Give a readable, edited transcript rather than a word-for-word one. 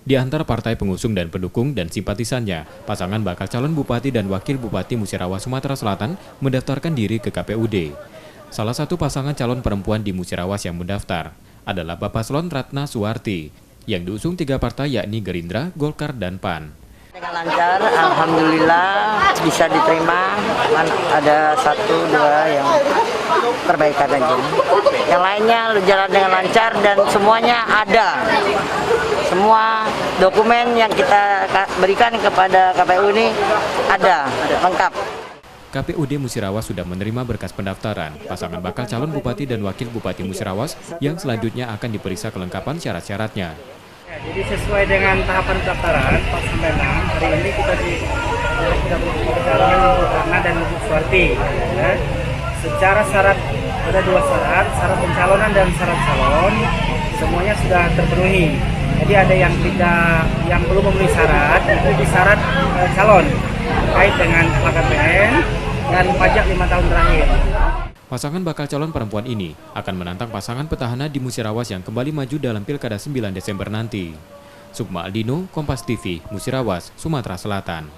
Di antara partai pengusung dan pendukung dan simpatisannya, pasangan bakal calon bupati dan wakil bupati Musirawas, Sumatera Selatan mendaftarkan diri ke KPUD. Salah satu pasangan calon perempuan di Musirawas yang mendaftar adalah Bapak Paslon Ratna Suwarti, yang diusung 3 partai yakni Gerindra, Golkar, dan PAN. Dengan lancar, alhamdulillah bisa diterima. Ada 1, 2 yang perbaikan aja. Yang lainnya jalan dengan lancar dan semuanya ada. Semua dokumen yang kita berikan kepada KPU ini ada, lengkap. KPUD Musirawas sudah menerima berkas pendaftaran pasangan bakal calon bupati dan wakil bupati Musirawas yang selanjutnya akan diperiksa kelengkapan syarat-syaratnya. Jadi sesuai dengan tahapan pendaftaran pas sampai 6 hari ini kita sudah mencalonkan Ibu Ratna dan Ibu Suwarti. Ya. Secara syarat ada 2 syarat, syarat pencalonan dan syarat calon semuanya sudah terpenuhi. Jadi ada yang belum memenuhi syarat itu di syarat calon terkait dengan KPN dan pajak 5 tahun terakhir. Pasangan bakal calon perempuan ini akan menantang pasangan petahana di Musirawas yang kembali maju dalam Pilkada 9 Desember nanti. Sukma Aldino, Kompas TV, Musirawas, Sumatera Selatan.